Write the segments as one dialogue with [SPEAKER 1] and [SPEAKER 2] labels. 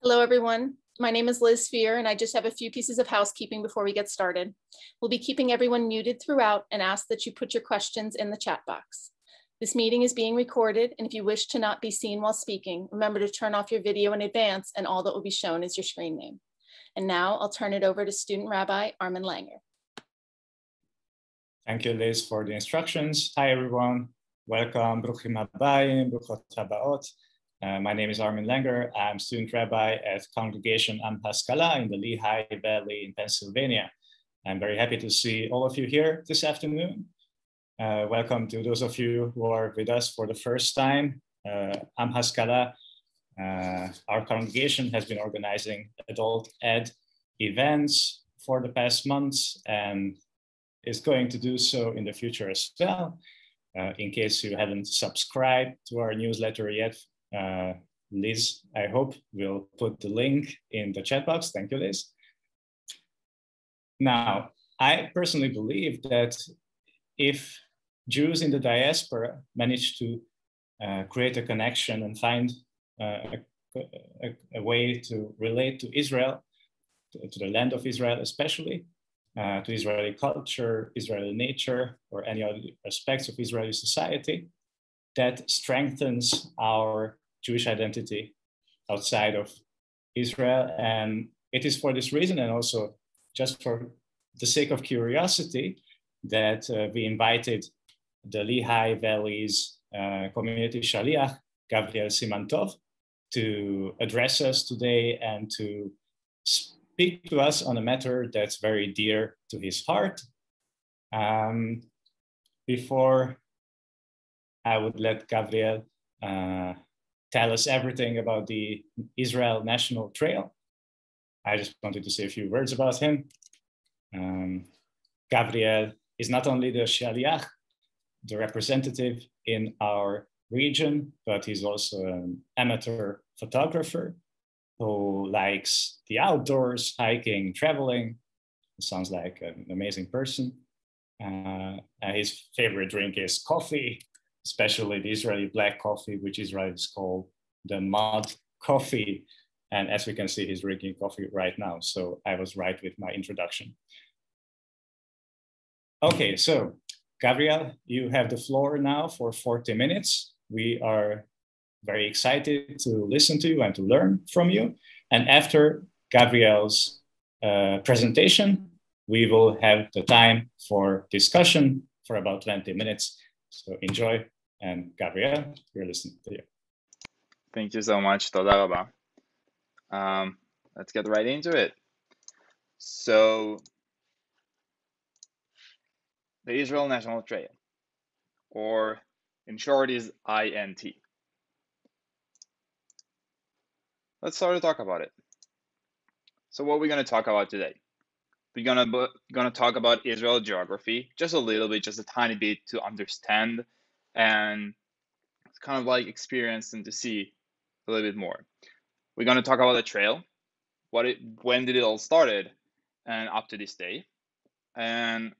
[SPEAKER 1] Hello, everyone. My name is Liz Fear, and I just have a few pieces of housekeeping before we get started. We'll be keeping everyone muted throughout and ask that you put your questions in the chat box. This meeting is being recorded, and if you wish to not be seen while speaking, remember to turn off your video in advance, and all that will be shown is your screen name. And now I'll turn it over to Student Rabbi Armin Langer.
[SPEAKER 2] Thank you, Liz, for the instructions. Hi, everyone. Welcome. Bruchim habayim, bruchot habaot. My name is Armin Langer. I'm student rabbi at Congregation Haskalah in the Lehigh Valley in Pennsylvania. I'm very happy to see all of you here this afternoon. Welcome to those of you who are with us for the first time. Haskalah, our congregation has been organizing adult ed events for the past months and is going to do so in the future as well. In case you haven't subscribed to our newsletter yet, Liz, I hope, will put the link in the chat box. Thank you, Liz. Now, I personally believe that if Jews in the diaspora manage to create a connection and find a way to relate to Israel, to the land of Israel especially, to Israeli culture, Israeli nature, or any other aspects of Israeli society, that strengthens our Jewish identity outside of Israel. And it is for this reason, and also just for the sake of curiosity, that we invited the Lehigh Valley's community shaliach, Gavriel Siman-Tov, to address us today and to speak to us on a matter that's very dear to his heart. Before I would let Gavriel tell us everything about the Israel National Trail, I just wanted to say a few words about him. Gavriel is not only the shaliach, the representative in our region, but he's also an amateur photographer who likes the outdoors, hiking, traveling. Sounds like an amazing person. His favorite drink is coffee, especially the Israeli black coffee, which Israelis call the mud coffee. And as we can see, he's drinking coffee right now. So I was right with my introduction. Okay, so Gavriel, you have the floor now for 40 minutes. We are very excited to listen to you and to learn from you. And after Gavriel's presentation, we will have the time for discussion for about 20 minutes. So enjoy. And Gavriel, we're listening to you.
[SPEAKER 3] Thank you so much. Toda rabba. Let's get right into it. So, the Israel National Trail, or in short is INT. Let's start to talk about it. So what are we going to talk about today? We're gonna talk about Israel geography, just a little bit, just a tiny bit to understand and kind of like experience and to see a little bit more. We're gonna talk about the trail, when did it all started, and up to this day. And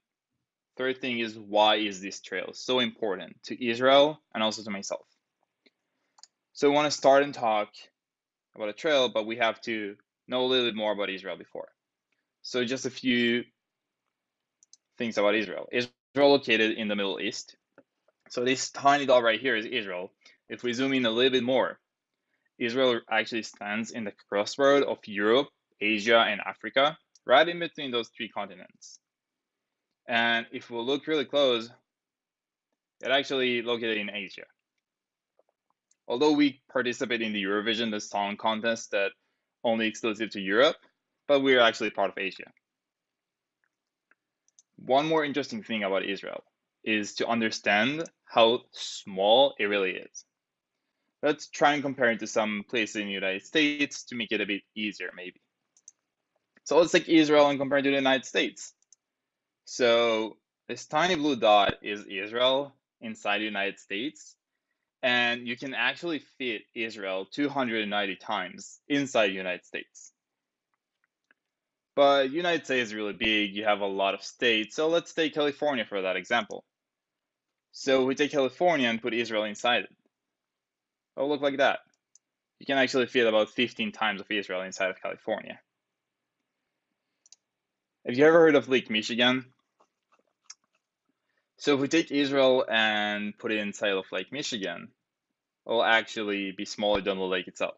[SPEAKER 3] third thing is, why is this trail so important to Israel and also to myself? So we want to start and talk about a trail, but we have to know a little bit more about Israel before. So just a few things about Israel. Israel located in the Middle East. So this tiny dot right here is Israel. If we zoom in a little bit more, Israel actually stands in the crossroad of Europe, Asia, and Africa, right in between those three continents. And if we look really close, it actually located in Asia. Although we participate in the Eurovision, the song contest that only exclusive to Europe, but we're actually part of Asia. One more interesting thing about Israel is to understand how small it really is. Let's try and compare it to some places in the United States to make it a bit easier, maybe. So let's take Israel and compare it to the United States. So this tiny blue dot is Israel inside the United States, and you can actually fit Israel 290 times inside the United States. But United States is really big, you have a lot of states, so let's take California for that example. So we take California and put Israel inside it. It'll look like that. You can actually fit about 15 times of Israel inside of California. Have you ever heard of Lake Michigan? So if we take Israel and put it inside of Lake Michigan, it will actually be smaller than the lake itself.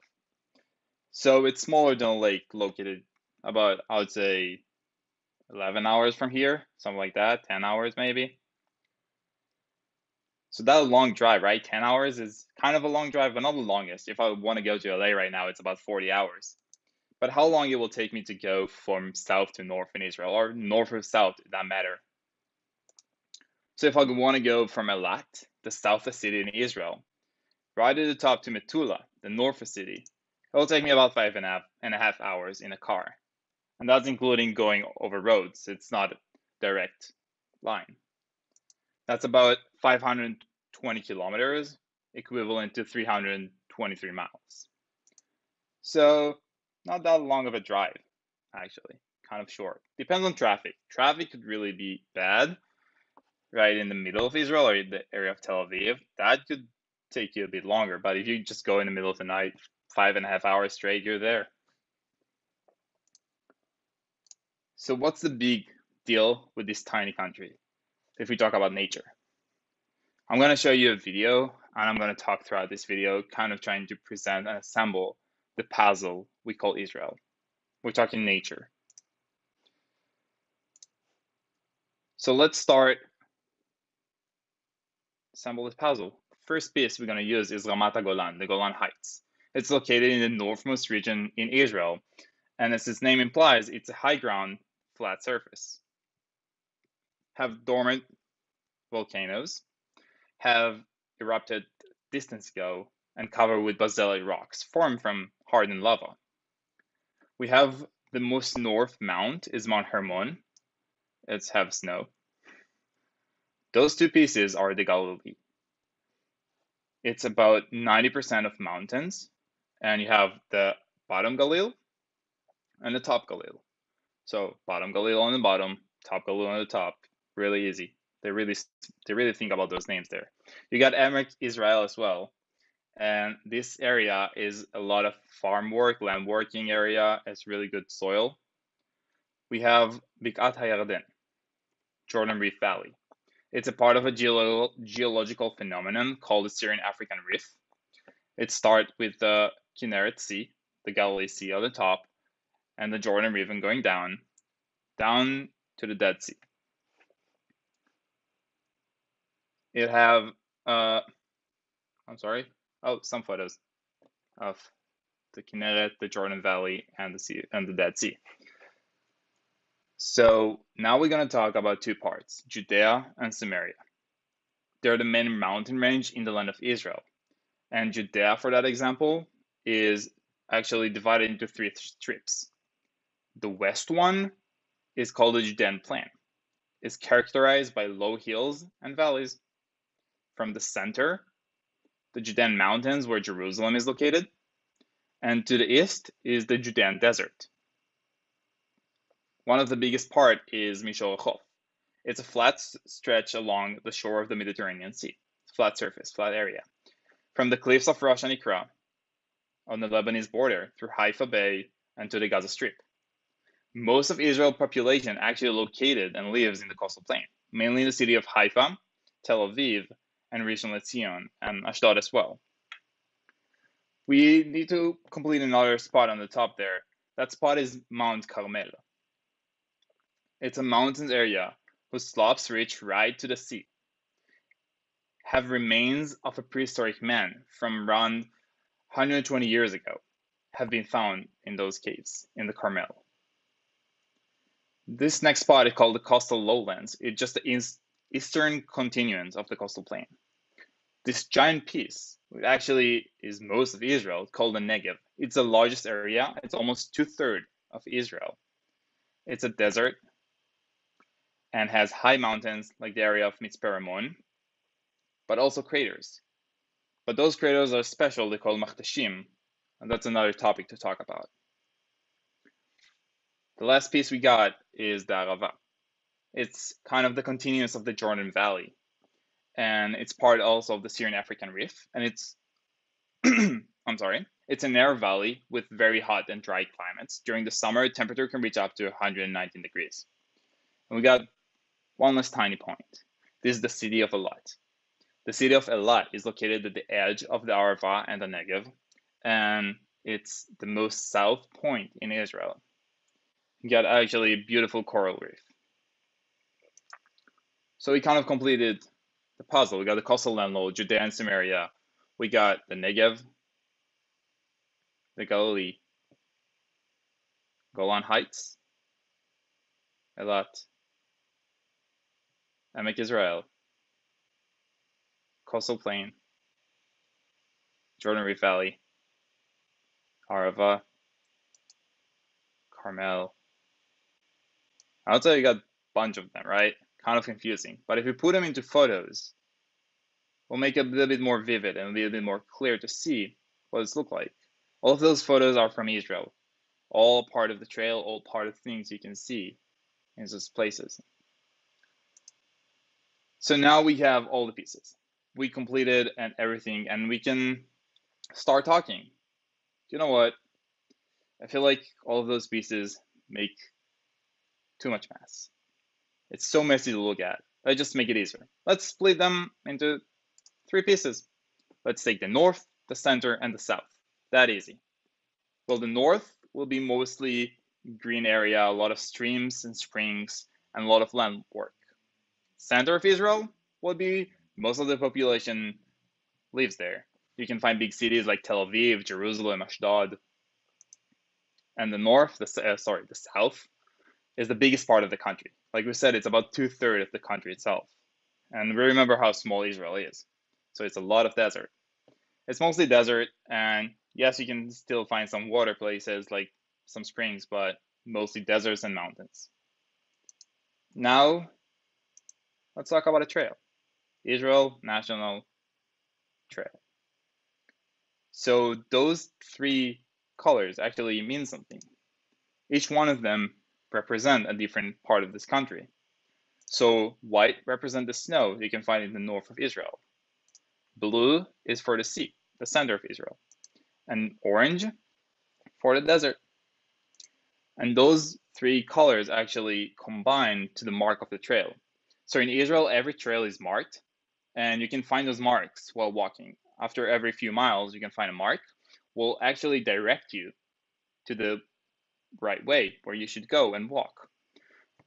[SPEAKER 3] So it's smaller than a lake located about, I would say, 11 hours from here, something like that, 10 hours maybe. So that long drive, right? 10 hours is kind of a long drive, but not the longest. If I want to go to LA right now, it's about 40 hours. But how long it will take me to go from south to north in Israel, or north or south, it doesn't matter. So if I want to go from Elat, the southest city in Israel, right at the top to Metula, the northest city, it will take me about 5.5 hours in a car. And that's including going over roads. It's not a direct line. That's about 520 kilometers, equivalent to 323 miles. So not that long of a drive, actually, kind of short. Depends on traffic. Traffic could really be bad, right in the middle of Israel or in the area of Tel Aviv. That could take you a bit longer, but if you just go in the middle of the night, 5.5 hours straight, you're there. So what's the big deal with this tiny country if we talk about nature? I'm going to show you a video, and I'm going to talk throughout this video, kind of trying to present and assemble the puzzle we call Israel. We're talking nature. So let's start assemble this puzzle. First piece we're going to use is Ramat HaGolan, the Golan Heights. It's located in the northmost region in Israel, and as its name implies, it's a high ground, flat surface. Have dormant volcanoes, have erupted distance ago, and covered with basalt rocks formed from hardened lava. We have the most north mount is Mount Hermon. It's have snow. Those two pieces are the Galilee. It's about 90% of mountains, and you have the bottom Galil and the top Galil. So bottom Galil on the bottom, top Galil on the top. Really easy. They really think about those names there. You got Emek Israel as well, and this area is a lot of farm work, land working area. It's really good soil. We have Bikat HaYarden, Jordan Reef Valley. It's a part of a geological phenomenon called the Syrian African Rift. It starts with the Kinneret Sea, the Galilee Sea on the top, and the Jordan River going down to the Dead Sea. It have, some photos of the Kinneret, the Jordan Valley, and the sea and the Dead Sea. So now we're going to talk about two parts, Judea and Samaria. They're the main mountain range in the land of Israel. And Judea, for that example, is actually divided into three strips. The west one is called the Judean Plain. It's characterized by low hills and valleys. From the center, the Judean Mountains, where Jerusalem is located, and to the east is the Judean Desert. One of the biggest part is Mishor HaChof. It's a flat stretch along the shore of the Mediterranean Sea. Flat surface, flat area. From the cliffs of Rosh Hanikra on the Lebanese border through Haifa Bay and to the Gaza Strip. Most of Israel's population actually located and lives in the coastal plain, mainly in the city of Haifa, Tel Aviv, and Rishon LeZion, and Ashdod as well. We need to complete another spot on the top there. That spot is Mount Carmel. It's a mountains area whose slopes reach right to the sea. Have remains of a prehistoric man from around 120 years ago have been found in those caves in the Carmel. This next spot is called the coastal lowlands. It's just the eastern continuance of the coastal plain. This giant piece, which actually is most of Israel, called the Negev. It's the largest area. It's almost 2/3 of Israel. It's a desert and has high mountains like the area of Mitzpe Ramon, but also craters. But those craters are special. They're called Machtashim, and that's another topic to talk about. The last piece we got is the Arava. It's kind of the continuance of the Jordan Valley, and it's part also of the Syrian African Rift, and it's It's an air valley with very hot and dry climates. During the summer, temperature can reach up to 119 degrees. And we got one last tiny point. This is the city of Eilat. The city of Eilat is located at the edge of the Arava and the Negev, and it's the most south point in Israel. You got actually a beautiful coral reef. So we kind of completed the puzzle. We got the coastal landload, Judea and Samaria. We got the Negev, the Galilee, Golan Heights, Eilat, Emek Israel, coastal plain, Jordan Reef Valley, Arava, Carmel. I'll tell you, got a bunch of them, right? Kind of confusing. But if we put them into photos, we'll make it a little bit more vivid and a little bit more clear to see what it's look like. All of those photos are from Israel. All part of the trail, all part of things you can see in those places. So now we have all the pieces. We completed and everything, and we can start talking. You know what? I feel like all of those pieces make too much mess. It's so messy to look at. Let's just make it easier. Let's split them into 3 pieces. Let's take the north, the center, and the south. That easy. Well, the north will be mostly green area, a lot of streams and springs, and a lot of land work. Center of Israel will be most of the population lives there. You can find big cities like Tel Aviv, Jerusalem, Ashdod. And the north, the south, is the biggest part of the country. Like we said, it's about 2/3 of the country itself. And we remember how small Israel is. So it's a lot of desert. It's mostly desert, and yes, you can still find some water places like some springs, but mostly deserts and mountains. Now, let's talk about a trail. Israel National Trail. So those 3 colors actually mean something. Each one of them represent a different part of this country. So white represents the snow you can find in the north of Israel. Blue is for the sea, the center of Israel. And orange for the desert. And those 3 colors actually combine to the mark of the trail. So in Israel, every trail is marked, and you can find those marks while walking. After every few miles, you can find a mark. Will actually direct you to the right way where you should go and walk.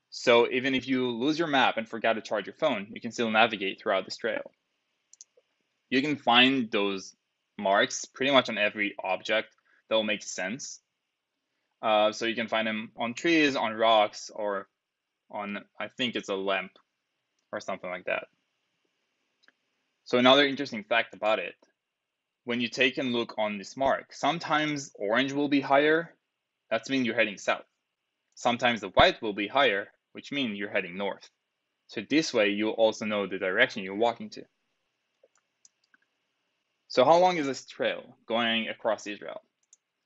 [SPEAKER 3] So even if you lose your map and forgot to charge your phone, you can still navigate throughout this trail. You can find those marks pretty much on every object that will make sense. So you can find them on trees, on rocks, or on, I think it's a lamp or something like that. So another interesting fact about it, when you take a look on this mark, sometimes orange will be higher. That means you're heading south. Sometimes the white will be higher, which means you're heading north. So this way, you'll also know the direction you're walking to. So how long is this trail going across Israel?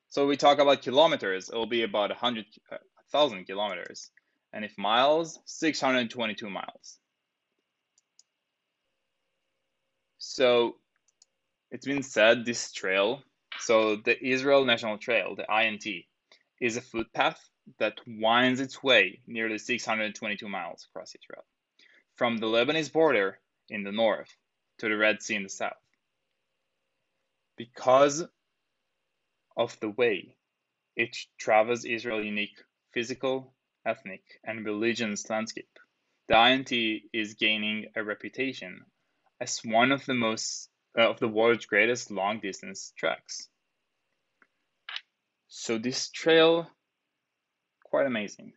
[SPEAKER 3] So we talk about kilometers, it will be about 1,000 kilometers. And if miles, 622 miles. So it's been said this trail, so the Israel National Trail, the INT, is a footpath that winds its way nearly 622 miles across Israel, from the Lebanese border in the north to the Red Sea in the south. Because of the way it travels Israel's unique physical, ethnic, and religious landscape, the INT is gaining a reputation as one of the world's greatest long-distance treks. So this trail, quite amazing.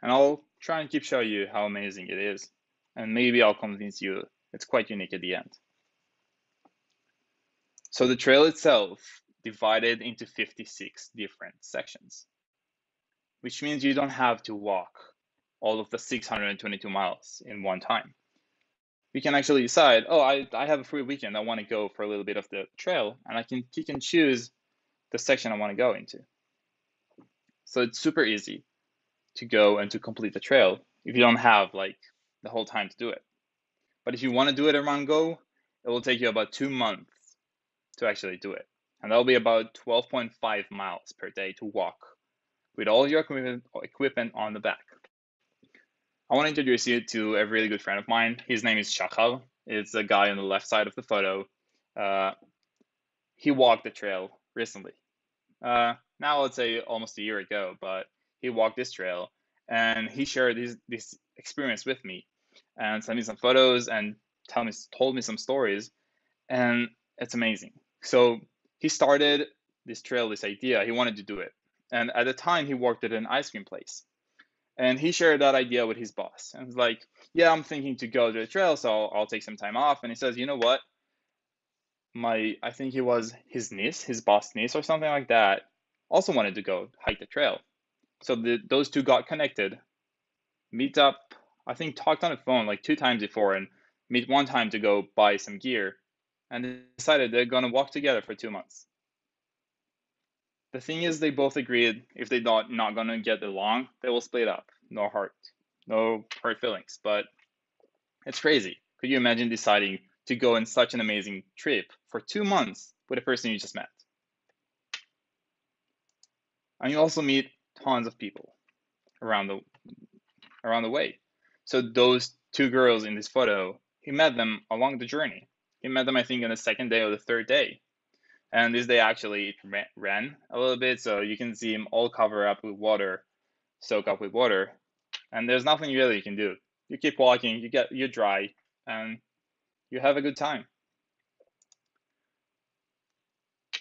[SPEAKER 3] And I'll try and keep showing you how amazing it is. And maybe I'll convince you it's quite unique at the end. So the trail itself divided into 56 different sections, which means you don't have to walk all of the 622 miles in one time. You can actually decide, oh, I have a free weekend, I want to go for a little bit of the trail, and I can pick and choose the section I want to go into. So it's super easy to go and to complete the trail if you don't have like the whole time to do it. But if you want to do it in one go, it will take you about 2 months to actually do it. And that'll be about 12.5 miles per day to walk with all your equipment on the back. I want to introduce you to a really good friend of mine. His name is Shachal. It's the guy on the left side of the photo. He walked the trail recently. Now let's say almost a year ago, but he walked this trail and he shared this experience with me and sent me some photos and told me some stories, and it's amazing. So he started this trail, this idea, he wanted to do it. And at the time he worked at an ice cream place. And he shared that idea with his boss. And was like, yeah, I'm thinking to go to the trail, so I'll take some time off. And he says, you know what? I think it was his niece, his boss niece or something like that, also wanted to go hike the trail. So those two got connected, meet up, I think talked on the phone like 2 times before, and meet one time to go buy some gear, and decided they're gonna walk together for 2 months. The thing is, they both agreed if they're not gonna get along, they will split up. No hard feelings, but it's crazy. Could you imagine deciding to go on such an amazing trip for 2 months with a person you just met? And you also meet tons of people around the way. So those 2 girls in this photo, he met them along the journey. He met them, I think, on the 2nd day or the 3rd day. And this day actually it ran a little bit, so you can see him all covered up with water, soak up with water. And there's nothing really you can do. You keep walking, you're dry, and you have a good time.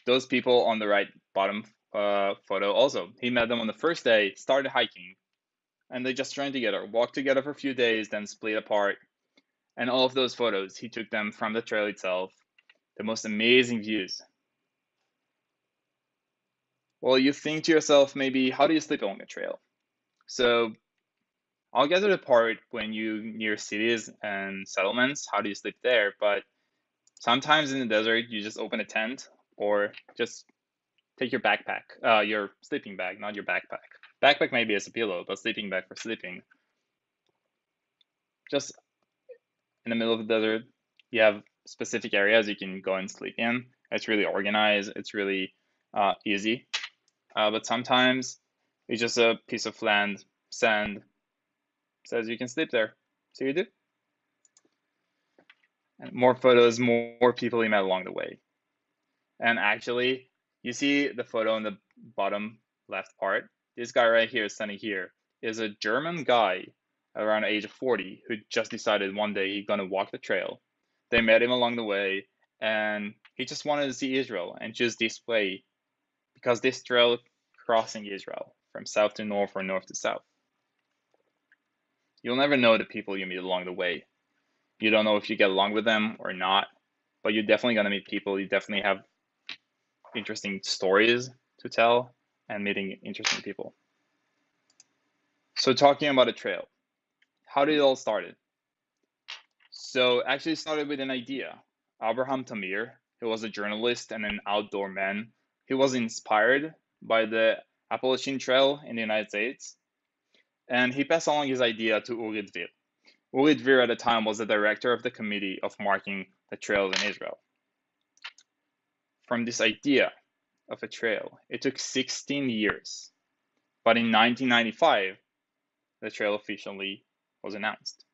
[SPEAKER 3] Those people on the right bottom photo also, he met them on the 1st day, started hiking, and they just joined together, walked together for a few days, then split apart. And all of those photos, he took them from the trail itself, the most amazing views. Well, you think to yourself, maybe, how do you sleep along a trail? So I'll get to the part when you near cities and settlements, how do you sleep there? But sometimes in the desert, you just open a tent or just take your backpack, your sleeping bag, not your backpack. Backpack maybe as a pillow, but sleeping bag for sleeping. Just in the middle of the desert, you have specific areas you can go and sleep in. It's really organized. It's really easy. But sometimes it's just a piece of land, sand, says you can sleep there. So you do. And more photos, more people you met along the way. And actually, you see the photo on the bottom left part. This guy right here, standing here, is a German guy around the age of 40 who just decided one day he's gonna walk the trail. They met him along the way, and he just wanted to see Israel and just display, because this trail crossing Israel from south to north or north to south. You'll never know the people you meet along the way. You don't know if you get along with them or not, but you're definitely gonna meet people. You definitely have interesting stories to tell and meeting interesting people. So talking about a trail, how did it all started? So actually started with an idea. Abraham Tamir, who was a journalist and an outdoor man, he was inspired by the Appalachian Trail in the United States, and he passed along his idea to Uri Dvir. Uri Dvir at the time was the director of the committee of marking the trails in Israel. From this idea of a trail, it took 16 years, but in 1995, the trail officially was announced.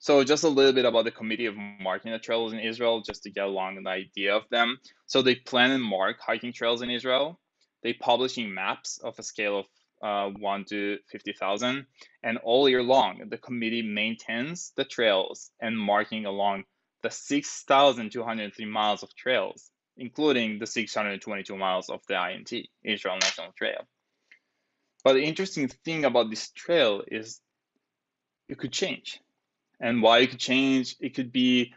[SPEAKER 3] So just a little bit about the committee of marking the trails in Israel, just to get along the idea of them. So they plan and mark hiking trails in Israel. They publishing maps of a scale of 1 to 50,000, and all year long, the committee maintains the trails and marking along the 6,203 miles of trails, including the 622 miles of the INT, Israel National Trail. But the interesting thing about this trail is it could change. And why it could change, it could be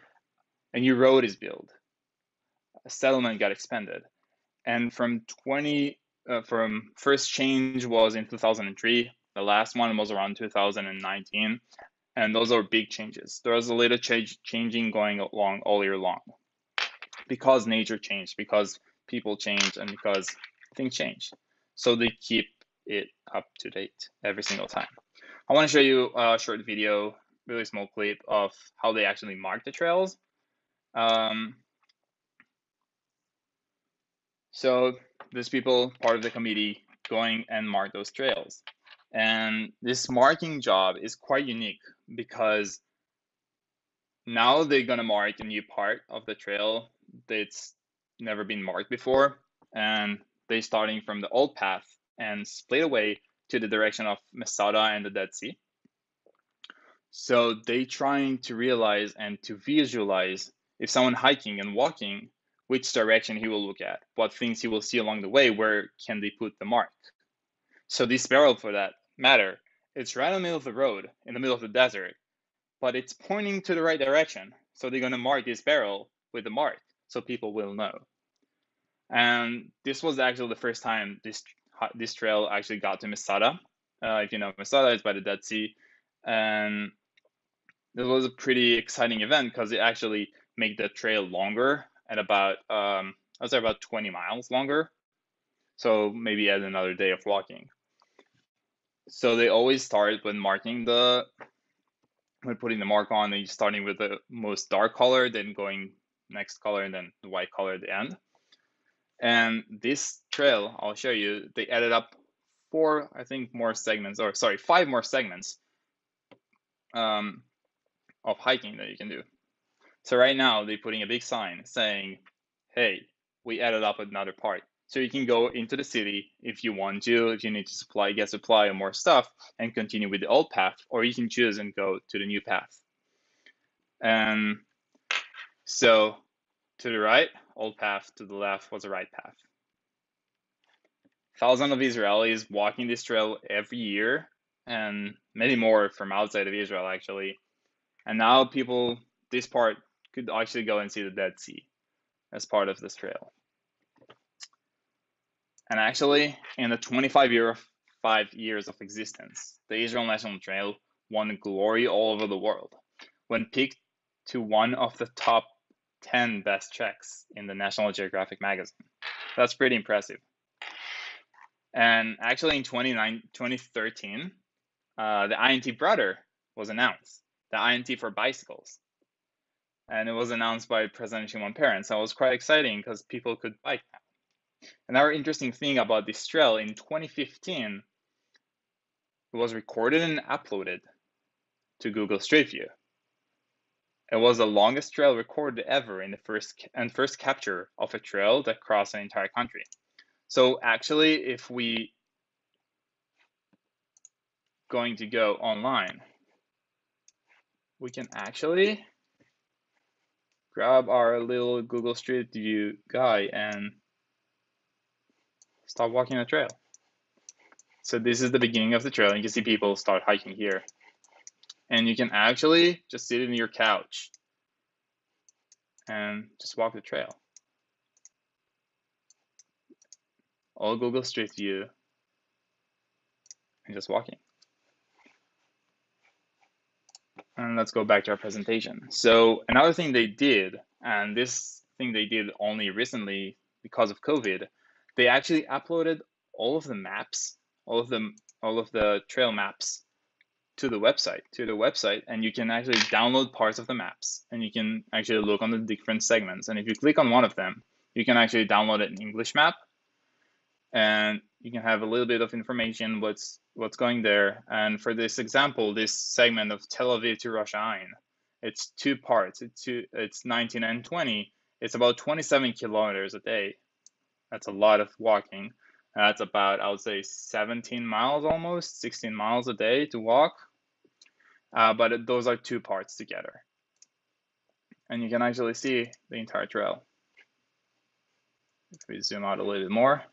[SPEAKER 3] a new road is built, a settlement got expanded. And from first change was in 2003, the last one was around 2019, and those are big changes. There was a little changing going along all year long, because nature changed, because people change, and because things change. So they keep it up to date every single time. I want to show you a short video, really small clip of how they actually mark the trails. So there's people, part of the committee, going and mark those trails. And this marking job is quite unique because now they're gonna mark a new part of the trail that's never been marked before. And they're starting from the old path and split away to the direction of Masada and the Dead Sea. So they trying to realize and to visualize if someone hiking and walking, which direction he will look at, what things he will see along the way, where can they put the mark. So this barrel, for that matter, it's right in the middle of the road, in the middle of the desert, but it's pointing to the right direction. So they're going to mark this barrel with the mark so people will know. And this was actually the first time this trail actually got to Masada. If you know Masada, it's by the Dead Sea. And it was a pretty exciting event because it actually made the trail longer at about, I would say about 20 miles longer. So maybe add another day of walking. So they always start when putting the mark on, and starting with the most dark color, then going next color, and then the white color at the end. And this trail, I'll show you, they added up 5 more segments of hiking that you can do. So right now they're putting a big sign saying, hey, we added up another part. So you can go into the city if you want to, if you need to get supply or more stuff and continue with the old path, or you can choose and go to the new path. And so to the right, old path, to the left was the right path. Thousands of Israelis walking this trail every year, and many more from outside of Israel actually. And now this part could actually go and see the Dead Sea as part of this trail. And actually, in the 25 years of existence, the Israel National Trail won glory all over the world when picked to one of the top 10 best treks in the National Geographic magazine. That's pretty impressive. And actually in 2013, the INT Brother was announced, the INT for bicycles. And it was announced by President Shimon-Peres. So it was quite exciting because people could bike now. Another interesting thing about this trail, in 2015, it was recorded and uploaded to Google Street View. It was the longest trail recorded ever in the first capture of a trail that crossed an entire country. So actually, if we going to go online, we can actually grab our little Google Street View guy and start walking the trail. So this is the beginning of the trail. You can see people start hiking here. And you can actually just sit in your couch and just walk the trail. All Google Street View and just walking. And let's go back to our presentation. So another thing they did, and this thing they did only recently because of COVID, they actually uploaded all of the maps, all of the trail maps to the website, and you can actually download parts of the maps, and you can actually look on the different segments. And if you click on one of them, you can actually download an English map, and you can have a little bit of information what's going there. And for this example, this segment of Tel Aviv to Rosh Hashanah, it's 2 parts. It's 19 and 20. It's about 27 kilometers a day. That's a lot of walking. That's about, I would say, 17 miles almost, 16 miles a day to walk. But those are 2 parts together. And you can actually see the entire trail. If we zoom out a little bit more,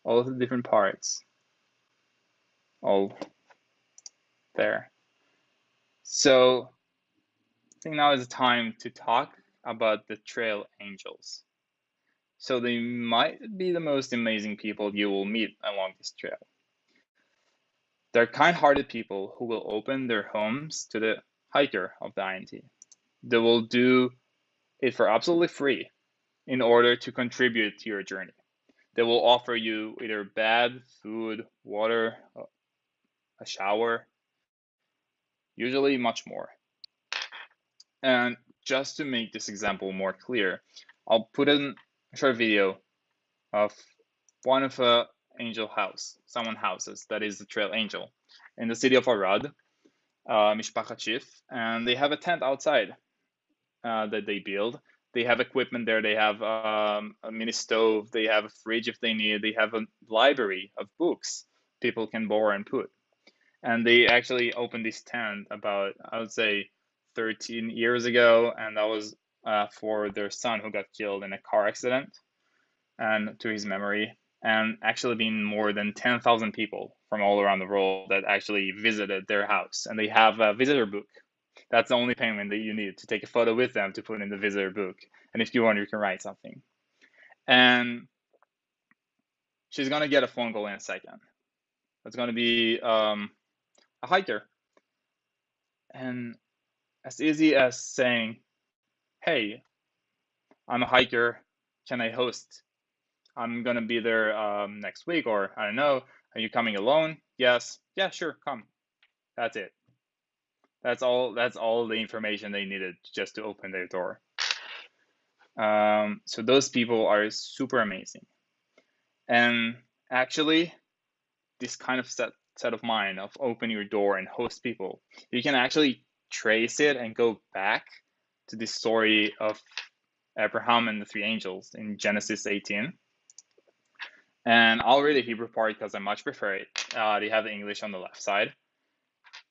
[SPEAKER 3] all of the different parts, all there. So I think now is the time to talk about the trail angels. So they might be the most amazing people you will meet along this trail. They're kind-hearted people who will open their homes to the hiker of the INT. They will do it for absolutely free in order to contribute to your journey. They will offer you either bed, food, water, a shower, usually much more. And just to make this example more clear, I'll put in a short video of one of angel house, someone houses that is the trail angel in the city of Arad, Mishpachat Schiff, and they have a tent outside that they build. They have equipment there. They have a mini stove. They have a fridge if they need. They have a library of books people can borrow and put. And they actually opened this tent about, I would say, 13 years ago, and that was for their son who got killed in a car accident, and to his memory. And actually been more than 10,000 people from all around the world that actually visited their house. And they have a visitor book. That's the only payment that you need to take a photo with them to put in the visitor book. And if you want, you can write something. And she's going to get a phone call in a second. It's going to be a hiker. And as easy as saying, hey, I'm a hiker. Can I host? I'm going to be there next week, or I don't know. Are you coming alone? Yes. Yeah, sure. Come. That's it. That's all the information they needed just to open their door. So those people are super amazing. And actually, this kind of set of mind of open your door and host people, you can actually trace it and go back to the story of Abraham and the three angels in Genesis 18. And I'll read the Hebrew part because I much prefer it. They have the English on the left side.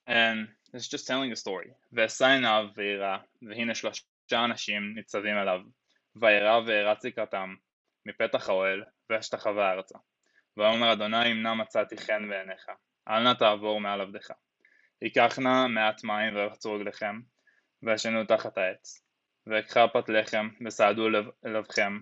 [SPEAKER 3] And it's just telling the story. ועשה עיניו וירא, והנה 3 אנשים ניצבים עליו, וירא וירץ לקראתם מפתח האוהל, ואשתחווה ארצה. ואומר אדוני אם נא מצאתי חן בעיניך, אל נא תעבור מעל עבדך. ייקח נא מעט מים ורחצו רגליכם, וישנו תחת העץ. ויקחה פת לחם, וסעדו לבכם,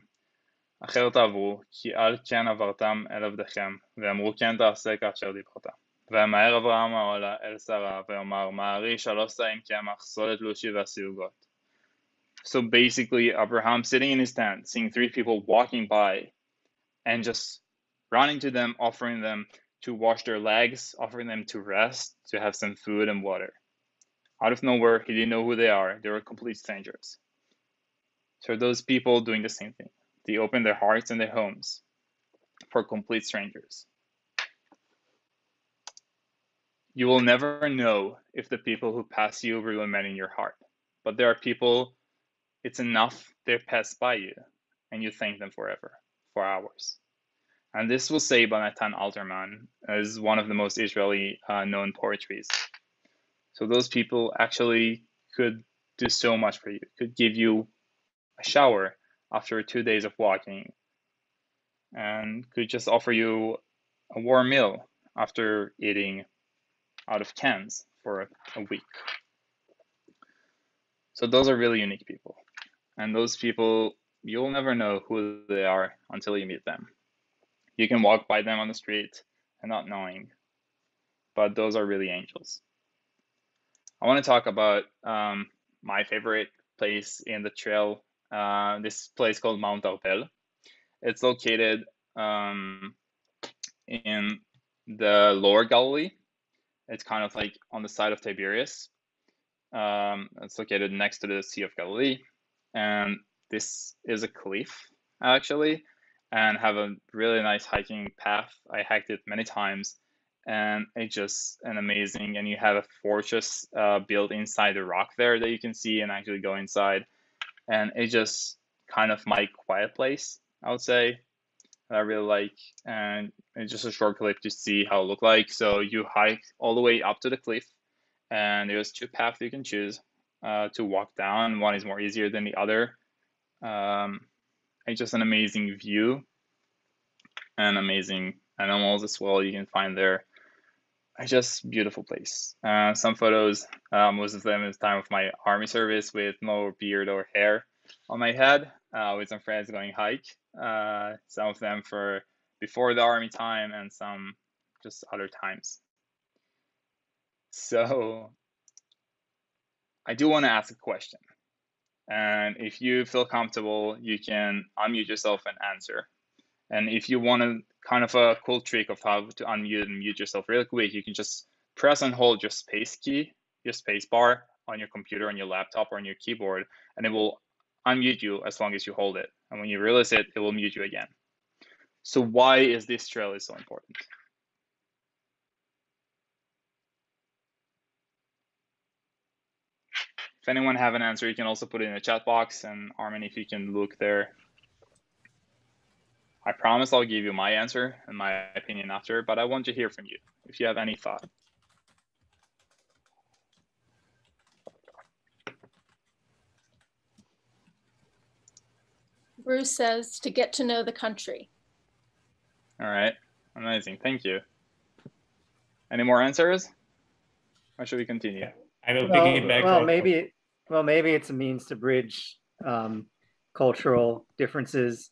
[SPEAKER 3] אחר תעברו, כי על כן עברתם אל עבדכם, ואמרו כן תעשה כאשר דיברת. וימהר אברהם העולה אל שרה, ויאמר מהרי 3 שאים קמח, סולת לושי והסיוגות. So basically, Abraham sitting in his tent, seeing 3 people walking by, and just running to them, offering them to wash their legs, offering them to rest, to have some food and water. Out of nowhere, he didn't know who they are. They were complete strangers. So those people doing the same thing. They open their hearts and their homes for complete strangers. You will never know if the people who pass you really meant in your heart. But there are people, it's enough they pass by you, and you thank them forever, for hours. And this was said by Natan Alterman as one of the most Israeli known poetries. So those people actually could do so much for you, could give you a shower after 2 days of walking, and could just offer you a warm meal after eating out of cans for a week. So those are really unique people. And those people, you'll never know who they are until you meet them. You can walk by them on the street and not knowing, but those are really angels. I want to talk about my favorite place in the trail, this place called Mount Arbel. It's located in the lower Galilee. It's kind of like on the side of Tiberias. It's located next to the Sea of Galilee. And this is a cliff, actually, and have a really nice hiking path. I hiked it many times, and it's just an amazing, and you have a fortress built inside the rock there that you can see and actually go inside. And it's just kind of my quiet place, I would say, that I really like. And it's just a short clip to see how it looked like. So you hike all the way up to the cliff, and there's 2 paths you can choose to walk down. One is more easier than the other. It's just an amazing view and amazing animals as well you can find there. It's just a beautiful place. Some photos, most of them is time of my army service with no beard or hair on my head, with some friends going hike. Some of them for before the army time and some just other times. So I do want to ask a question. And if you feel comfortable, you can unmute yourself and answer. And if you want a kind of a cool trick of how to unmute and mute yourself really quick, you can just press and hold your space key, your space bar on your computer, on your laptop, or on your keyboard, and it will unmute you as long as you hold it. And when you release it, it will mute you again. So why is this trail so important? If anyone have an answer, you can also put it in the chat box, and Armin, if you can look there. I promise I'll give you my answer and my opinion after, but I want to hear from you if you have any thought.
[SPEAKER 1] Bruce says to get to know the country.
[SPEAKER 3] All right, amazing, thank you. Any more answers? Or should we continue?
[SPEAKER 2] I will piggyback.
[SPEAKER 4] Maybe it's a means to bridge cultural differences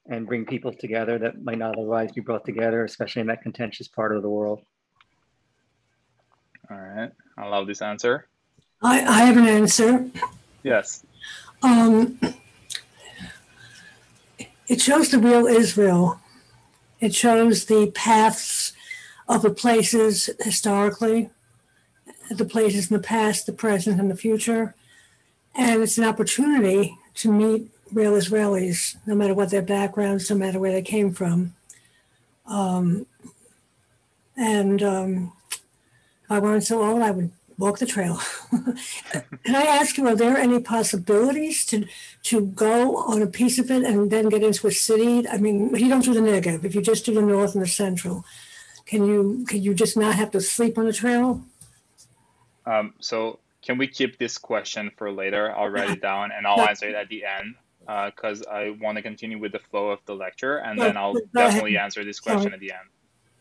[SPEAKER 4] and bring people together that might not otherwise be brought together, especially in that contentious part of the world.
[SPEAKER 3] All right, I love this answer.
[SPEAKER 5] I have an answer.
[SPEAKER 3] Yes.
[SPEAKER 5] It shows the real Israel. It shows the paths of the places historically, the places in the past, the present, and the future. And it's an opportunity to meet real Israelis, no matter what their backgrounds, no matter where they came from. If I weren't so old, I would walk the trail. Can I ask you, are there any possibilities to go on a piece of it and then get into a city? I mean, you don't do the Negev, if you just do the north and the central, can you just not have to sleep on the trail?
[SPEAKER 3] So can we keep this question for later? I'll write it down and I'll answer it at the end because I want to continue with the flow of the lecture, and then I'll definitely answer this question at the end.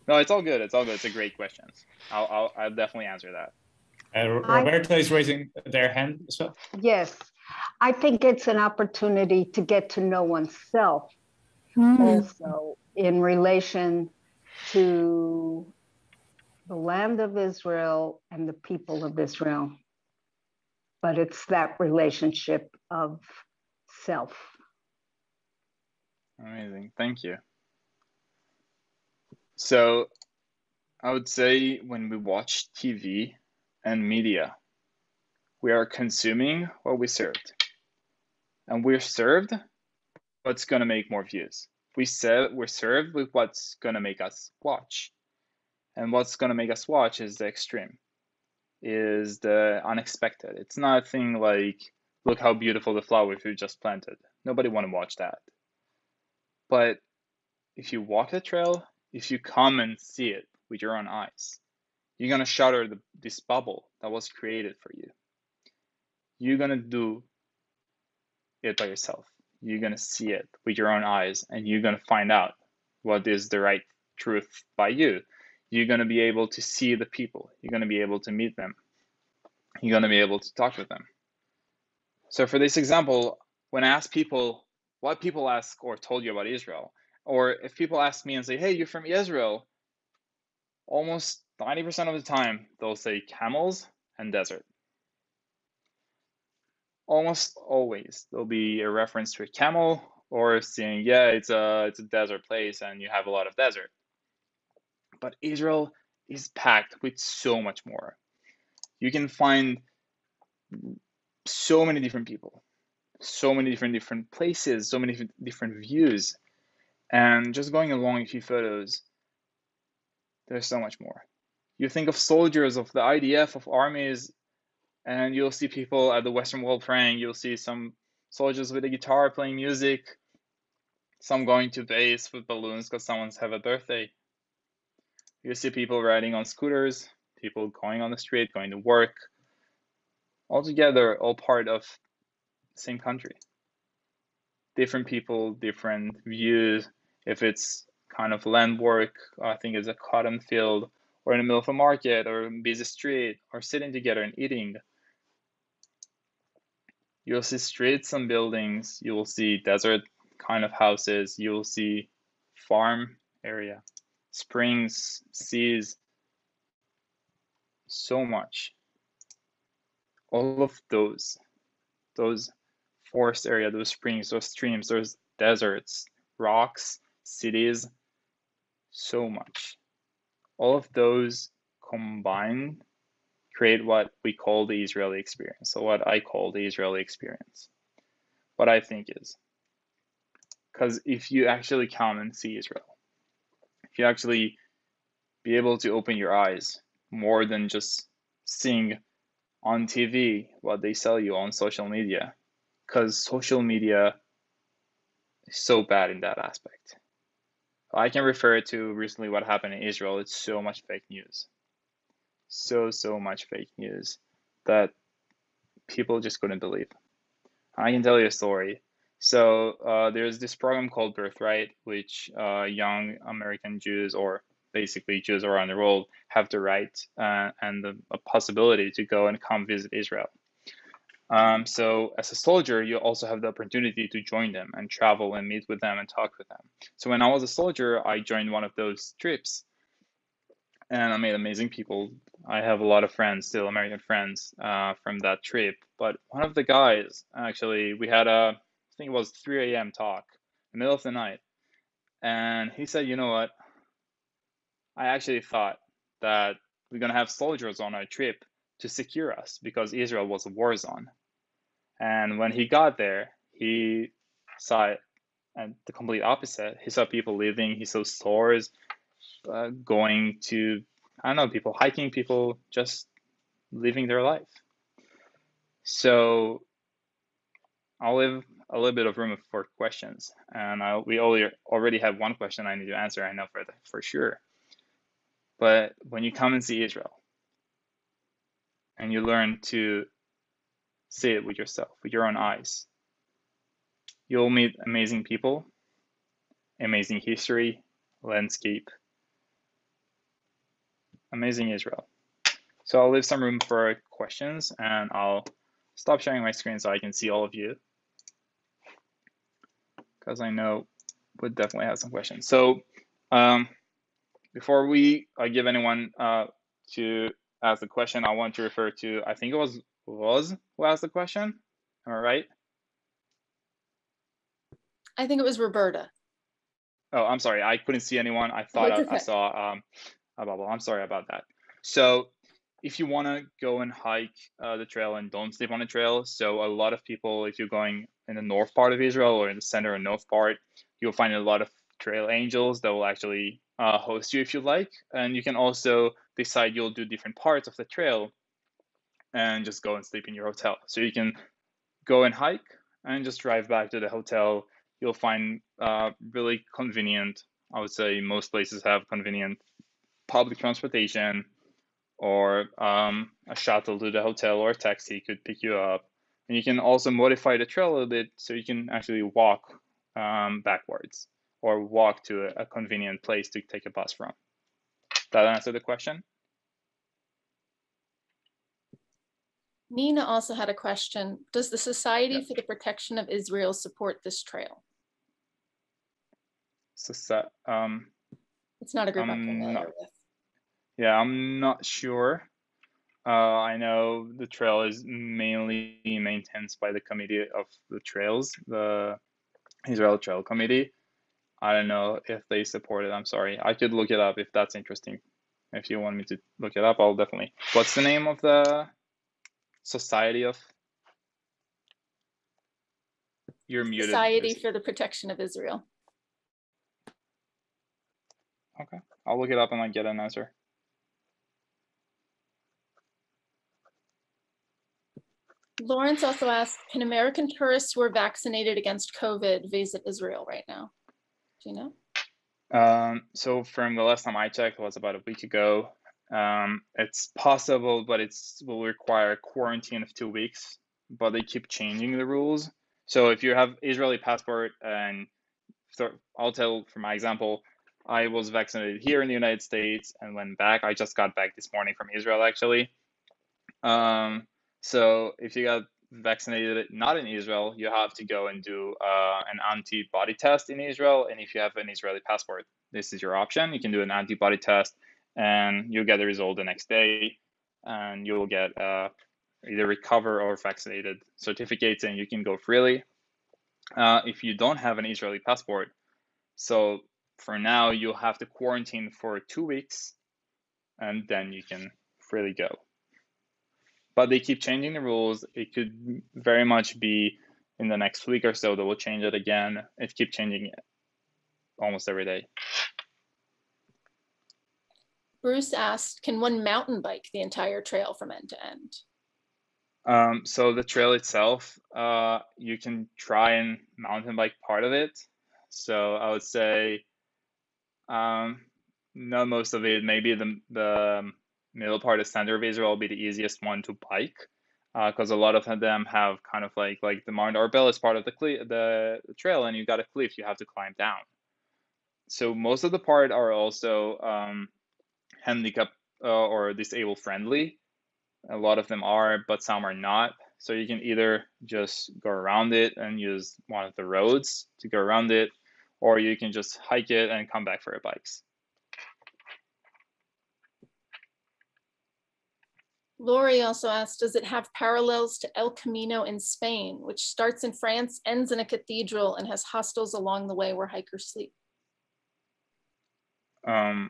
[SPEAKER 3] No, it's all good. It's all good. It's a great question. I'll definitely answer that.
[SPEAKER 2] Roberta is raising their hand as well.
[SPEAKER 6] Yes, I think it's an opportunity to get to know oneself also in relation to the land of Israel and the people of Israel. But it's that relationship of self.
[SPEAKER 3] Amazing, thank you. So I would say when we watch TV and media, we are consuming what we served. And we're served what's going to make more views. We're served with what's going to make us watch. And what's going to make us watch is the extreme, is the unexpected. It's nothing like, look how beautiful the flowers we just planted. Nobody want to watch that. But if you walk the trail, if you come and see it with your own eyes, you're going to shatter this bubble that was created for you. You're going to do it by yourself. You're going to see it with your own eyes, and you're going to find out what is the right truth by you. You're going to be able to see the people. You're going to be able to meet them. You're going to be able to talk with them. So for this example, when I ask people, what people ask or told you about Israel, or if people ask me and say, hey, you're from Israel, almost 90% of the time, they'll say camels and desert. Almost always, there'll be a reference to a camel or saying, yeah, it's a desert place and you have a lot of desert. But Israel is packed with so much more. You can find so many different people, so many different places, so many different views. And just going along a few photos, there's so much more. You think of soldiers of the IDF, of armies, and you'll see people at the Western Wall praying. You'll see some soldiers with a guitar playing music, some going to base with balloons because someone's have a birthday. You see people riding on scooters, people going on the street, going to work, all together, all part of the same country. Different people, different views. If it's kind of land work, I think it's a cotton field, or in the middle of a market, or a busy street, or sitting together and eating. You'll see streets and buildings. You will see desert kind of houses. You will see farm area, springs, seas, so much. All of those forest area, those springs, those streams, those deserts, rocks, cities, so much. All of those combined create what we call the Israeli experience, so what I call the Israeli experience. What I think is, Because if you actually come and see Israel, if you actually be able to open your eyes more than just seeing on TV what they sell you on social media, because social media is so bad in that aspect. I can refer to recently what happened in Israel. It's so much fake news. So much fake news that people just couldn't believe. I can tell you a story. So there's this program called Birthright, which young American Jews, or basically Jews around the world, have the right and a possibility to go and come visit Israel. So as a soldier, you also have the opportunity to join them and travel and meet with them and talk with them. So when I was a soldier, I joined one of those trips, and I made amazing people. I have a lot of friends, still American friends, from that trip. But one of the guys, actually, we had I think it was 3 a.m. talk, in the middle of the night. And he said, you know what? I actually thought that we're going to have soldiers on our trip to secure us because Israel was a war zone. And when he got there, he saw it and the complete opposite. He saw people living, he saw stores, going to, I don't know, people hiking, people just living their life. So I'll leave a little bit of room for questions. And we already have one question I need to answer, I know for sure. But when you come and see Israel, and you learn to see it with yourself, with your own eyes, you'll meet amazing people, amazing history, landscape, amazing Israel. So I'll leave some room for questions, and I'll stop sharing my screen so I can see all of you, because I know we'll definitely have some questions. So before we give anyone to ask the question, I want to refer to, I think it was Roz who asked the question. Am I right?
[SPEAKER 1] I think it was Roberta.
[SPEAKER 3] Oh, I'm sorry. I couldn't see anyone. I thought I saw a bubble. I'm sorry about that. So if you want to go and hike the trail and don't sleep on the trail, so a lot of people, if you're going in the north part of Israel or in the center and north part, you'll find a lot of trail angels that will actually host you if you like. And you can also decide you'll do different parts of the trail and just go and sleep in your hotel. So you can go and hike and just drive back to the hotel. You'll find really convenient, I would say most places have convenient public transportation, or a shuttle to the hotel or a taxi could pick you up. And you can also modify the trail a little bit so you can actually walk backwards or walk to a convenient place to take a bus from. That answer the question?
[SPEAKER 1] Nina also had a question. Does the Society for the Protection of Israel support this trail?
[SPEAKER 3] It's
[SPEAKER 1] not a group I'm familiar with.
[SPEAKER 3] Yeah, I'm not sure. I know the trail is mainly maintained by the Committee of the Trails, the Israel Trail Committee. I don't know if they support it. I'm sorry. I could look it up if that's interesting. If you want me to look it up, I'll definitely. What's the name of the Society of? You're muted.
[SPEAKER 1] Society for the Protection of Israel.
[SPEAKER 3] Okay, I'll look it up and I get an answer.
[SPEAKER 1] Lawrence also asked, can American tourists who are vaccinated against COVID visit Israel right now? Do you know?
[SPEAKER 3] So from the last time I checked, it was about a week ago. It's possible, but it will require a quarantine of 2 weeks, but they keep changing the rules. So if you have Israeli passport, and I'll tell from my example, I was vaccinated here in the United States and went back. I just got back this morning from Israel, actually. So if you got vaccinated not in Israel, you have to go and do an antibody test in Israel. And if you have an Israeli passport, this is your option. You can do an antibody test and you'll get the result the next day, and you'll get either recover or vaccinated certificates, and you can go freely. If you don't have an Israeli passport, so for now you'll have to quarantine for 2 weeks and then you can freely go. But they keep changing the rules. It could very much be in the next week or so, they will change it again. It keeps changing it almost every day.
[SPEAKER 1] Bruce asked, can one mountain bike the entire trail from end to end?
[SPEAKER 3] So the trail itself, you can try and mountain bike part of it. So I would say, not most of it. Maybe the middle part, the center of Israel, will be the easiest one to bike, because a lot of them have kind of like the Mount Arbel is part of the trail, and you got a cliff you have to climb down. So most of the part are also handicap or disabled friendly. A lot of them are, but some are not. So you can either just go around it and use one of the roads to go around it, or you can just hike it and come back for your bikes.
[SPEAKER 1] Lori also asked, does it have parallels to El Camino in Spain, which starts in France, ends in a cathedral, and has hostels along the way where hikers sleep?
[SPEAKER 3] I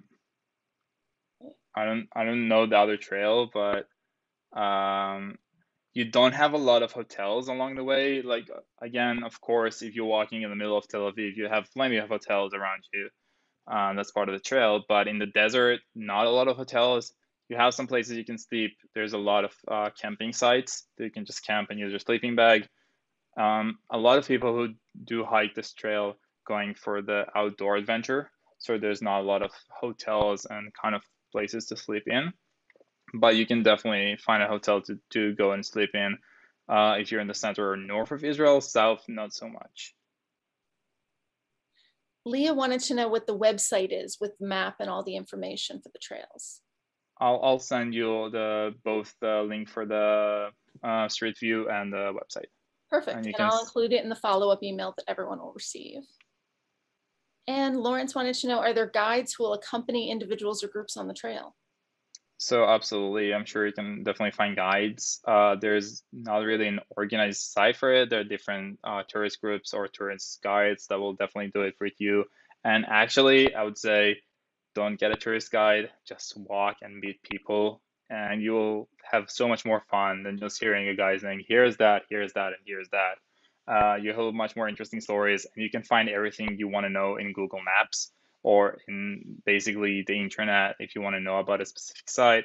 [SPEAKER 3] don't know the other trail, but you don't have a lot of hotels along the way. Like, again, of course, if you're walking in the middle of Tel Aviv, you have plenty of hotels around you. That's part of the trail. But in the desert, not a lot of hotels. You have some places you can sleep. There's a lot of camping sites that you can just camp and use your sleeping bag. A lot of people who do hike this trail going for the outdoor adventure. So there's not a lot of hotels and kind of places to sleep in. But you can definitely find a hotel to go and sleep in if you're in the center or north of Israel. South, not so much.
[SPEAKER 1] Leah wanted to know what the website is with the map and all the information for the trails.
[SPEAKER 3] I'll send you both the link for the Street View and the website.
[SPEAKER 1] Perfect, and I'll include it in the follow-up email that everyone will receive. And Lawrence wanted to know, are there guides who will accompany individuals or groups on the trail?
[SPEAKER 3] So absolutely, I'm sure you can definitely find guides. There's not really an organized site for it. There are different tourist groups or tourist guides that will definitely do it for you. And actually, I would say, don't get a tourist guide, just walk and meet people, and you will have so much more fun than just hearing a guy saying, here's that, and here's that. You have much more interesting stories, and you can find everything you want to know in Google Maps or in basically the internet if you want to know about a specific site.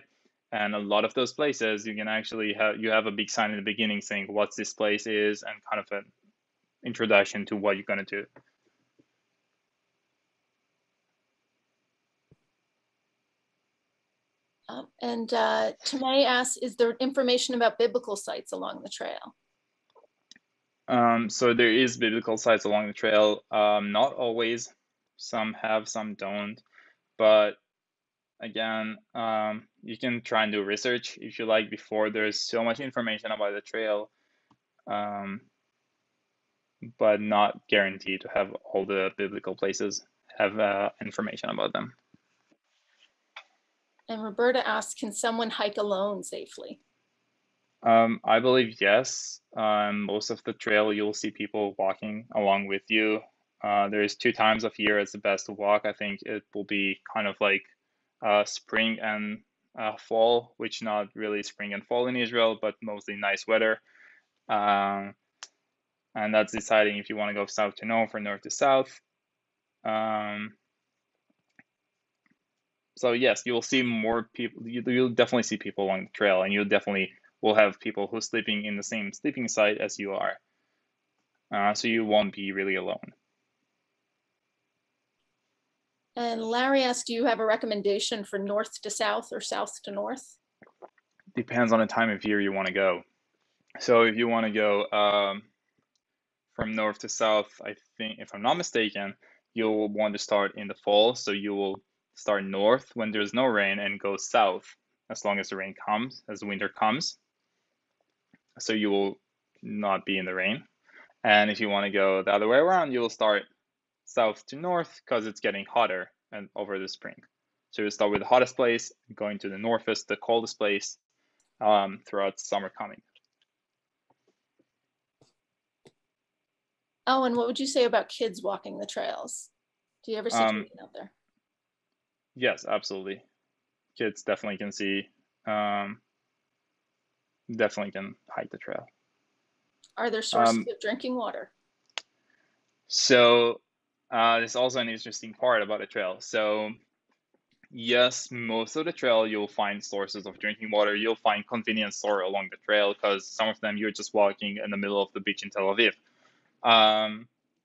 [SPEAKER 3] And a lot of those places, you can actually have a big sign in the beginning saying what this place is and kind of an introduction to what you're going to do.
[SPEAKER 1] And Tamay asks, is there information about biblical sites along the trail?
[SPEAKER 3] So there is biblical sites along the trail. Not always. Some have, some don't. But again, you can try and do research if you like before. There's so much information about the trail, but not guaranteed to have all the biblical places have information about them.
[SPEAKER 1] And Roberta asks, can someone hike alone safely?
[SPEAKER 3] I believe yes. Most of the trail, you'll see people walking along with you. There's 2 times of year it's the best to walk. I think it will be kind of like spring and fall, which not really spring and fall in Israel, but mostly nice weather. And that's deciding if you want to go south to north or north to south. So yes, you will see more people. You'll definitely see people along the trail, and you definitely will have people who are sleeping in the same sleeping site as you are. So you won't be really alone.
[SPEAKER 1] And Larry asked, do you have a recommendation for north to south or south to north?
[SPEAKER 3] Depends on the time of year you want to go. So if you want to go from north to south, I think, if I'm not mistaken, you'll want to start in the fall. So you will start north when there's no rain and go south as long as the rain comes, as the winter comes. So you will not be in the rain. And if you want to go the other way around, you will start south to north because it's getting hotter and over the spring. So you start with the hottest place, going to the northest, the coldest place throughout summer coming.
[SPEAKER 1] Oh, and what would you say about kids walking the trails? Do you ever see children out there?
[SPEAKER 3] Yes, absolutely. Kids definitely can see, definitely can hike the trail.
[SPEAKER 1] Are there sources of drinking water?
[SPEAKER 3] So there's also an interesting part about the trail. So yes, most of the trail you'll find sources of drinking water. You'll find convenience store along the trail because some of them you're just walking in the middle of the beach in Tel Aviv.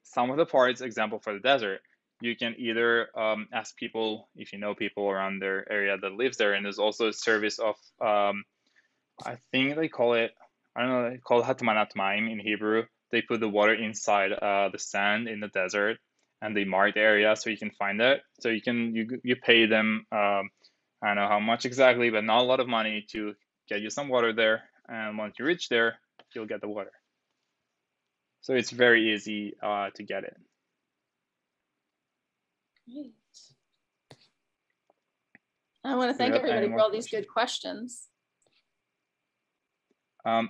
[SPEAKER 3] Some of the parts, example for the desert, you can either ask people if you know people around their area that lives there, and there's also a service of I think they call it, I don't know, they call it hatmanat maim in Hebrew. They put the water inside the sand in the desert, and they mark the area so you can find it. So you pay them, I don't know how much exactly, but not a lot of money to get you some water there. And once you reach there, you'll get the water. So it's very easy to get it.
[SPEAKER 1] Great. I want to thank everybody for all these good questions.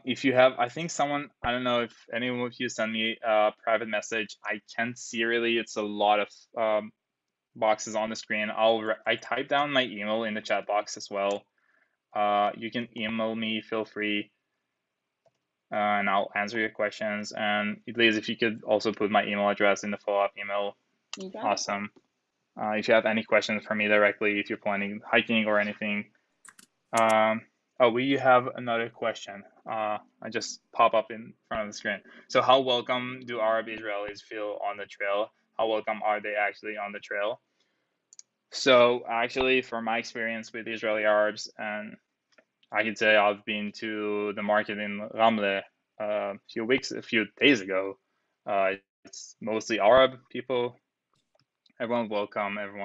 [SPEAKER 3] If you have, I think someone, I don't know if anyone of you send me a private message. I can't see really. It's a lot of boxes on the screen. I type down my email in the chat box as well. You can email me, feel free, and I'll answer your questions. And please, if you could also put my email address in the follow-up email, awesome. If you have any questions for me directly, if you're planning hiking or anything. We have another question. I just pop up in front of the screen. So how welcome do Arab Israelis feel on the trail? How welcome are they actually on the trail? So actually, from my experience with Israeli Arabs, and I can say I've been to the market in Ramle a few days ago. It's mostly Arab people. Everyone's welcome. They're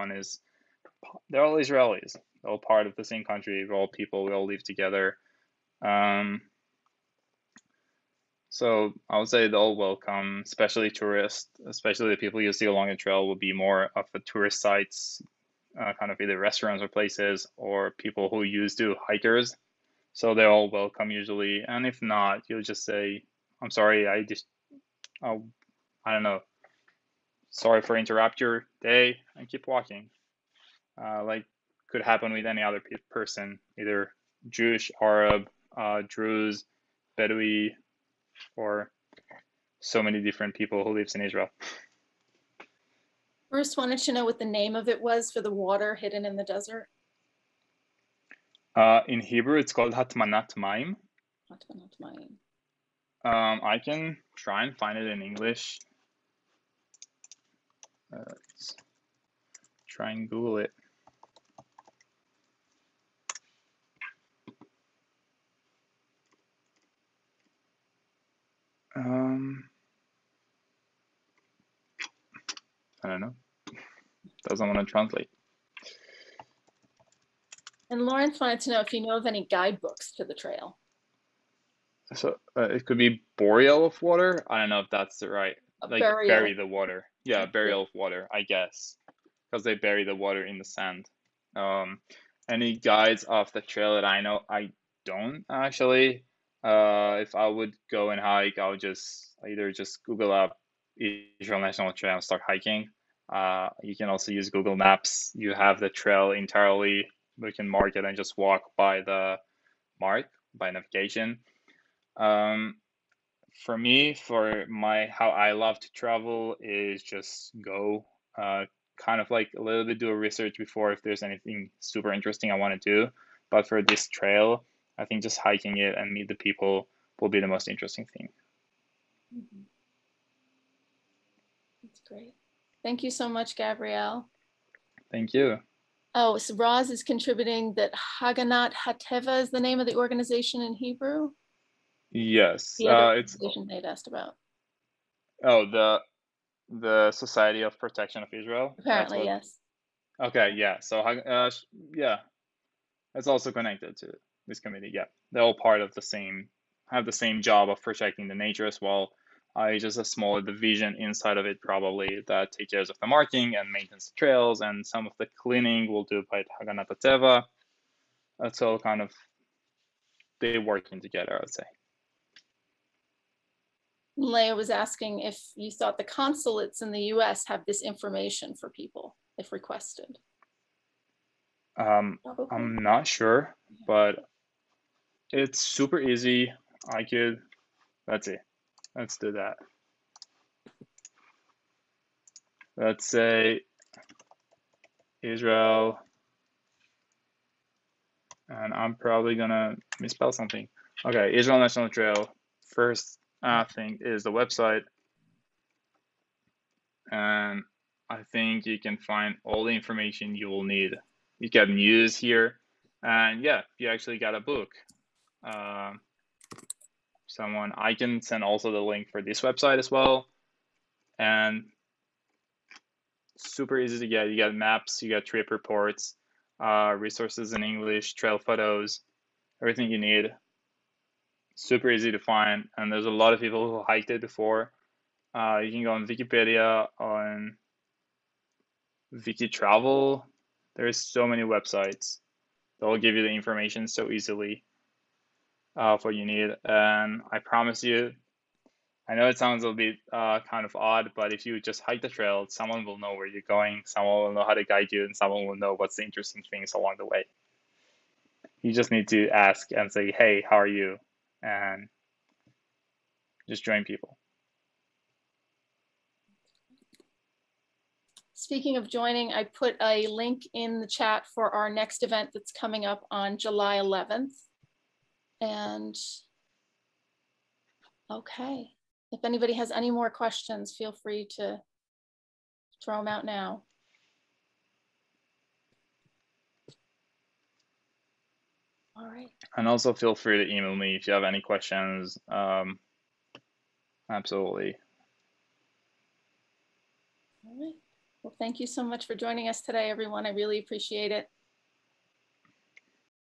[SPEAKER 3] all Israelis. They're all part of the same country. We're all people. We all live together. So I would say they're all welcome, especially tourists, especially the people you see along the trail will be more of the tourist sites, kind of either restaurants or places, or people who used to hikers. So they're all welcome usually. And if not, you'll just say, I'm sorry, I don't know. Sorry for interrupt your day, and keep walking. Like could happen with any other person, either Jewish, Arab, Druze, Bedouin, or so many different people who lives in Israel.
[SPEAKER 1] Bruce wanted to know what the name of it was for the water hidden in the desert.
[SPEAKER 3] In Hebrew, it's called hatmanat maim.
[SPEAKER 1] Hatmanat maim.
[SPEAKER 3] I can try and find it in English. Let's try and Google it. I don't know. Doesn't want to translate.
[SPEAKER 1] And Lawrence wanted to know if you know of any guidebooks to the trail.
[SPEAKER 3] So it could be burial of water. I don't know if that's the right. Like bury the water. Yeah, burial of water, I guess, because they bury the water in the sand. Any guides off the trail that I know, I don't actually. If I would go and hike, I would either just Google up Israel National Trail and start hiking. You can also use Google Maps. You have the trail entirely. We can mark it and just walk by the mark by navigation. For me, how I love to travel is just go, kind of like a little bit do a research before if there's anything super interesting I want to do. But for this trail, I think just hiking it and meet the people will be the most interesting thing.
[SPEAKER 1] Mm-hmm. That's great. Thank you so much, Gavriel.
[SPEAKER 3] Thank you.
[SPEAKER 1] Oh, so Roz is contributing that Haganat Hateva is the name of the organization in Hebrew.
[SPEAKER 3] Yes,
[SPEAKER 1] the other organization they'd asked about.
[SPEAKER 3] Oh, the Society of Protection of Israel.
[SPEAKER 1] Apparently, yes.
[SPEAKER 3] Okay, yeah. So yeah, it's also connected to this committee. Yeah, they're all part of have the same job of protecting the nature as well. Just a smaller division inside of it probably that take care of the marking and maintains the trails, and some of the cleaning will do by Haganat Hateva. That's all kind of they're working together, I would say.
[SPEAKER 1] Leah was asking if you thought the consulates in the US have this information for people if requested.
[SPEAKER 3] I'm not sure, but it's super easy. Let's see. Let's do that. Let's say Israel, and I'm probably gonna misspell something. Okay, Israel National Trail. First thing is the website, and I think you can find all the information you will need. You got news here, and yeah, you actually got a book. I can send also the link for this website as well, and super easy to get. You got maps, you got trip reports, resources in English, trail photos, everything you need. Super easy to find, and there's a lot of people who hiked it before. You can go on Wikipedia, on Wiki Travel. There's so many websites that will give you the information so easily of what you need. And I promise you, I know it sounds a bit kind of odd, but if you just hike the trail, someone will know where you're going, someone will know how to guide you, and someone will know what's the interesting things along the way. You just need to ask and say, hey, how are you? And just join people.
[SPEAKER 1] Speaking of joining, I put a link in the chat for our next event that's coming up on July 11th. And okay, if anybody has any more questions, feel free to throw them out now. All right.
[SPEAKER 3] And also feel free to email me if you have any questions. Absolutely.
[SPEAKER 1] All right. Well, thank you so much for joining us today, everyone. I really appreciate it.